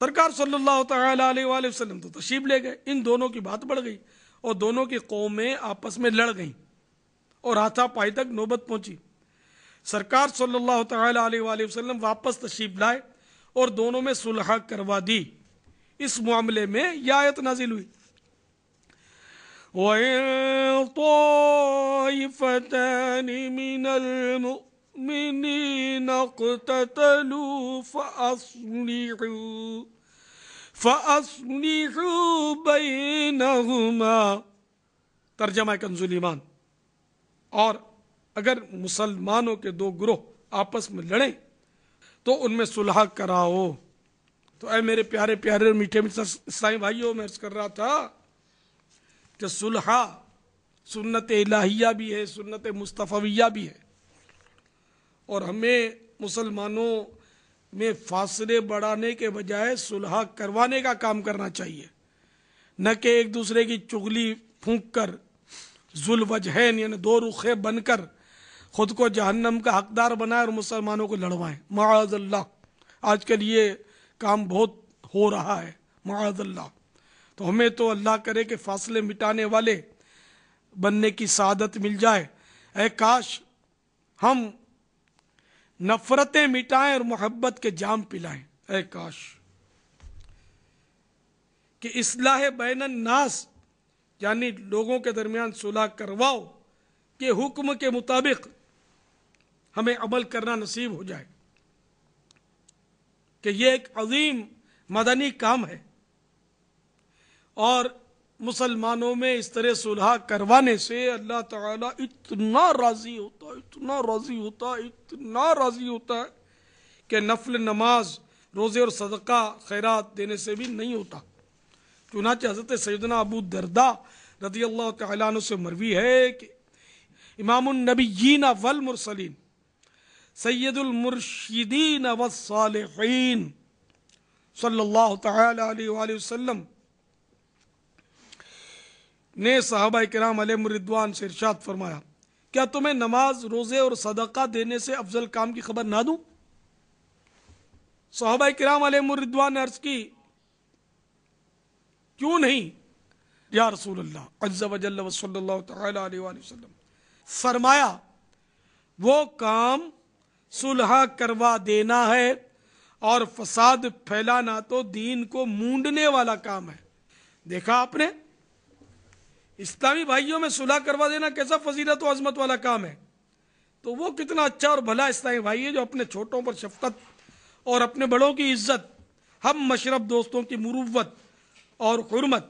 سرکار صلی اللہ تعالی علیہ وآلہ وسلم تو تشریف لے گئے، ان دونوں کی بات بڑھ گئی اور دونوں کی قومیں آپس میں لڑ گئیں اور ہاتھا پائی تک نوبت پہنچی۔ سرکار صلی اللہ تعالی علیہ وآلہ وسلم واپس تشریف لائے اور دونوں میں صلح کروا دی۔ اس معاملے میں یہ آیت نازل ہوئی، وَإِن طَائِفَتَانِ مِنَ الْمُؤْمِنِينَ اقْتَتَلُوا فَأَصْلِحُوا بَيْنَهُمَا۔ ترجمہ کنز ایمان۔ اور اگر مسلمانوں کے دو گروہ آپس میں لڑیں تو ان میں صلح کراؤ۔ تو اے میرے پیارے پیارے اور میٹھے میٹھے اسلامی بھائیوں، میں عرض کر رہا تھا کہ صلح سنت الہیہ بھی ہے، سنت مصطفیہ بھی ہے، اور ہمیں مسلمانوں میں فاصلے بڑھانے کے بجائے صلح کروانے کا کام کرنا چاہیے، نہ کہ ایک دوسرے کی چغلی پھونک کر ذو الوجہین یعنی دو رخے بن کر خود کو جہنم کا حقدار بنائے اور مسلمانوں کو لڑوائیں۔ معاذ اللہ، آج کل یہ کام بہت ہو رہا ہے، معاذ اللہ۔ تو ہمیں تو اللہ کرے کہ فاصلے مٹانے والے بننے کی سعادت مل جائے۔ اے کاش ہم نفرتیں مٹائیں اور محبت کے جام پلائیں، اے کاش کہ اصلاح بین الناس یعنی لوگوں کے درمیان صلح کرواؤ کے حکم کے مطابق ہمیں عمل کرنا نصیب ہو جائے، کہ یہ ایک عظیم مدنی کام ہے، اور مسلمانوں میں اس طرح صلح کروانے سے اللہ تعالیٰ اتنا راضی ہوتا ہے، اتنا راضی ہوتا ہے، اتنا راضی ہوتا ہے کہ نفل نماز، روزے اور صدقہ خیرات دینے سے بھی نہیں ہوتا۔ چنانچہ حضرت سیدنا ابو درداء رضی اللہ تعالیٰ عنہ سے مروی ہے کہ امام النبیین والمرسلین سید المرشدین والصالحین صلی اللہ تعالی علیہ وآلہ وسلم نے صحابہ کرام علیہم الرضوان سے ارشاد فرمایا، کیا تمہیں نماز، روزے اور صدقہ دینے سے افضل کام کی خبر نہ دوں؟ صحابہ کرام علیہم الرضوان نے عرض کی، کیوں نہیں یا رسول اللہ عز و جل و صلی اللہ تعالی علیہ وآلہ وسلم؟ فرمایا وہ کام صلح کروا دینا ہے، اور فساد پھیلانا تو دین کو مونڈنے والا کام ہے۔ دیکھا آپ نے اسلامی بھائیوں میں صلح کروا دینا کیسا فضیلت و عظمت والا کام ہے۔ تو وہ کتنا اچھا اور بھلا اسلامی بھائی ہے جو اپنے چھوٹوں پر شفقت اور اپنے بڑوں کی عزت، ہم مشرب دوستوں کی مروت اور حرمت،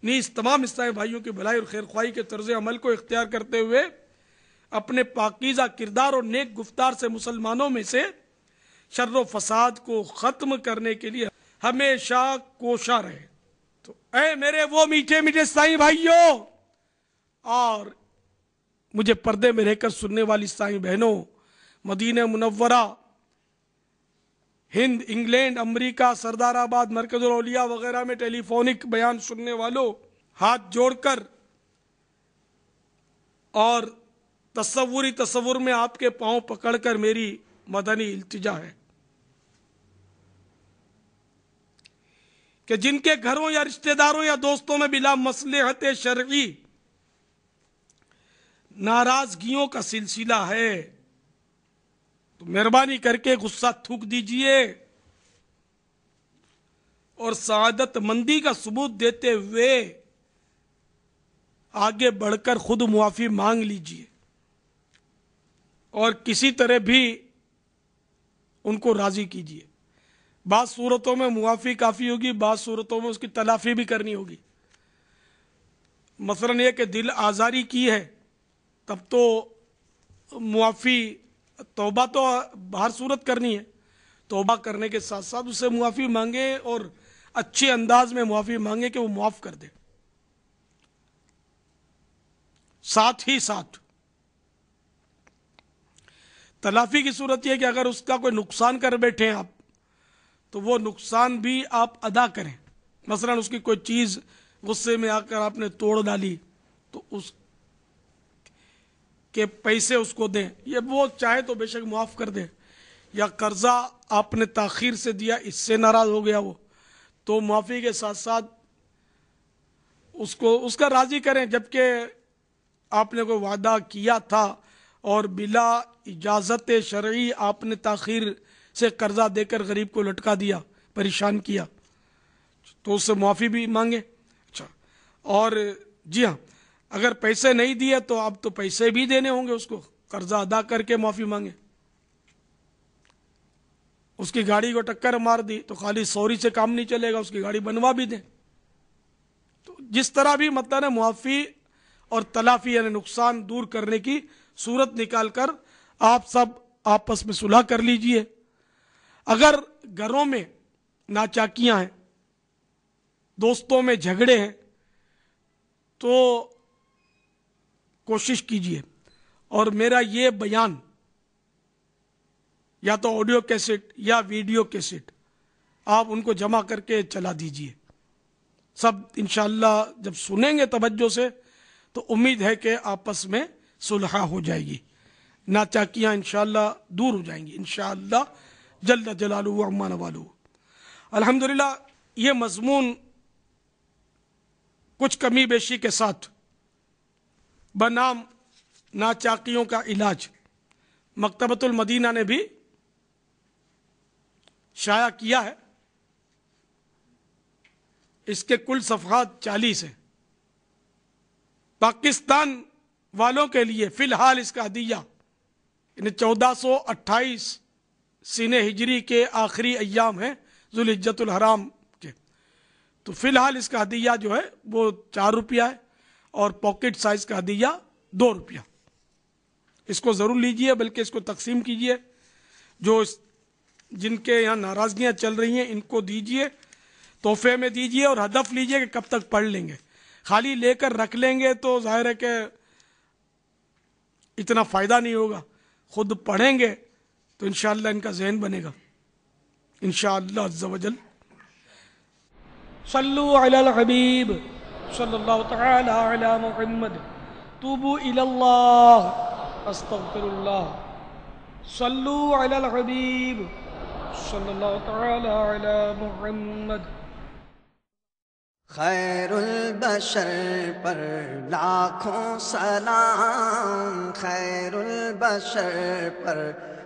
نیز تمام اسلامی بھائیوں کی بھلائی اور خیر خواہی کے طرز عمل کو اختیار کرتے ہوئے اپنے پاکیزہ کردار اور نیک گفتار سے مسلمانوں میں سے شر و فساد کو ختم کرنے کے لیے ہمیشہ کوشاں رہے۔ تو اے میرے وہ میٹھے میٹھے اسلامی بھائیوں اور مجھے پردے میں رہ کر سننے والی اسلامی بہنوں، مدینہ منورہ، ہند، انگلینڈ، امریکہ، سردار آباد، مرکز الاولیاء وغیرہ میں ٹیلی فونک بیان سننے والوں، ہاتھ جوڑ کر اور تصور میں آپ کے پاؤں پکڑ کر میری مدنی التجا ہے کہ جن کے گھروں یا رشتہ داروں یا دوستوں میں بلا مصلحت شرعی ناراضگیوں کا سلسلہ ہے تو مہربانی کر کے غصہ تھوک دیجئے اور سعادت مندی کا ثبوت دیتے ہوئے آگے بڑھ کر خود معافی مانگ لیجئے، اور کسی طرح بھی ان کو راضی کیجئے۔ بعض صورتوں میں معافی کافی ہوگی، بعض صورتوں میں اس کی تلافی بھی کرنی ہوگی۔ مثلا یہ کہ دل آزاری کی ہے تب تو معافی، توبہ تو ہر صورت کرنی ہے، توبہ کرنے کے ساتھ ساتھ اسے معافی مانگے اور اچھے انداز میں معافی مانگے کہ وہ معاف کر دے۔ ساتھ ہی ساتھ تلافی کی صورت یہ کہ اگر اس کا کوئی نقصان کر بیٹھے ہیں آپ تو وہ نقصان بھی آپ ادا کریں۔ مثلا اس کی کوئی چیز غصے میں آ کر آپ نے توڑ ڈالی تو اس کے پیسے اس کو دیں، یہ وہ چاہے تو بے شک معاف کر دیں۔ یا قرضہ آپ نے تاخیر سے دیا، اس سے ناراض ہو گیا وہ، تو معافی کے ساتھ ساتھ اس کا راضی کریں، جبکہ آپ نے کوئی وعدہ کیا تھا اور بلا اجازت شرعی آپ نے تاخیر سے قرضہ دے کر غریب کو لٹکا دیا، پریشان کیا، تو اس سے معافی بھی مانگیں۔ اچھا، اور جی ہاں، اگر پیسے نہیں دیے تو اب تو پیسے بھی دینے ہوں گے، اس کو قرضہ ادا کر کے معافی مانگیں۔ اس کی گاڑی کو ٹکر مار دی تو خالی سوری سے کام نہیں چلے گا، اس کی گاڑی بنوا بھی دیں۔ تو جس طرح بھی مطلب ہے معافی اور تلافی یعنی نقصان دور کرنے کی صورت نکال کر آپ سب آپس میں صلح کر لیجئے۔ اگر گھروں میں ناچاکیاں ہیں، دوستوں میں جھگڑے ہیں، تو کوشش کیجئے، اور میرا یہ بیان یا تو آڈیو کیسٹ یا ویڈیو کیسٹ آپ ان کو جمع کر کے چلا دیجئے۔ سب انشاءاللہ جب سنیں گے توجہ سے تو امید ہے کہ آپس میں صلح ہو جائے گی، ناچاکیاں انشاءاللہ دور ہو جائیں گی انشاءاللہ جل جلالہ و عما نوالہ۔ الحمدللہ یہ مضمون کچھ کمی بیشی کے ساتھ بنام ناچاکیوں کا علاج مکتبۃ المدینہ نے بھی شائع کیا ہے۔ اس کے کل صفحات 40 ہیں۔ پاکستان والوں کے لیے فی الحال اس کا ہدیہ یعنی 1428 سینہ ہجری کے آخری ایام ہیں ذوالحجۃ الحرام کے، تو فی الحال اس کا ہدیہ جو ہے وہ 4 روپیہ ہے، اور پاکٹ سائز کا ہدیہ 2 روپیہ۔ اس کو ضرور لیجئے، بلکہ اس کو تقسیم کیجئے، جو جن کے یہاں ناراضگیاں چل رہی ہیں ان کو دیجئے، تحفے میں دیجئے، اور ہدف لیجئے کہ کب تک پڑھ لیں گے۔ خالی لے کر رکھ لیں گے تو ظاہر ہے کہ اتنا فائدہ نہیں ہوگا، خود پڑھیں گے تو انشاءاللہ ان کا ذہن بنے گا انشاءاللہ عز و جل۔ صلو علی الحبیب صلی اللہ تعالی علی محمد، توبو الی اللہ استغفر اللہ، صلو علی الحبیب صلی اللہ تعالی علی محمد۔ خیر البشر پر لاکھوں سلام، خیر البشر پر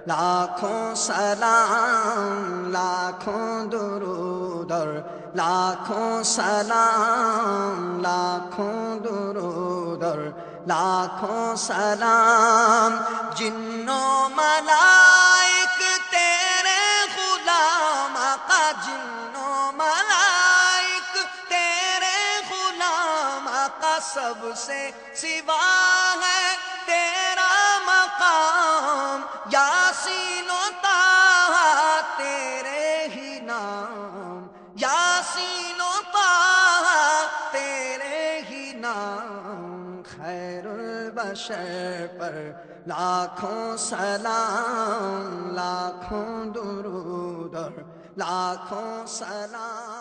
لاکھوں سلام، لاکھوں درود اور لاکھوں سلام، لاکھوں درود اور لاکھوں سلام۔ جنوں ملائک تیرے غلام آقا، جنوں ملائک تیرے غلام آقا، سب سے سوا ہے تیرا مقام، یاسین و طٰہٰ تیرے ہی نام، یاسین و طٰہٰ تیرے ہی نام۔ خیر البشر پر لاکھوں سلام، لاکھوں درود اور لاکھوں سلام۔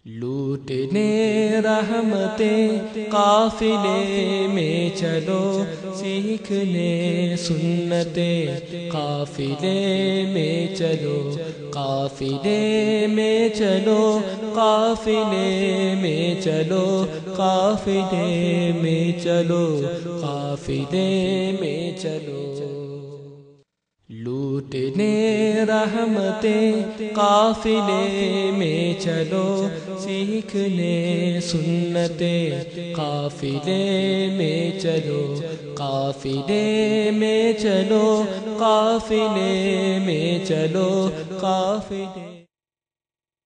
لوٹنے رحمتیں قافلے میں چلو، سیکھنے سنتیں قافلے میں چلو، قافلے میں چلو، قافلے میں چلو، قافلے میں چلو، قافلے میں چلو۔ لوٹنے رحمتیں قافلے میں چلو، سیکھنے سنتیں قافلے میں چلو، قافلے میں چلو، قافلے میں چلو، قافلے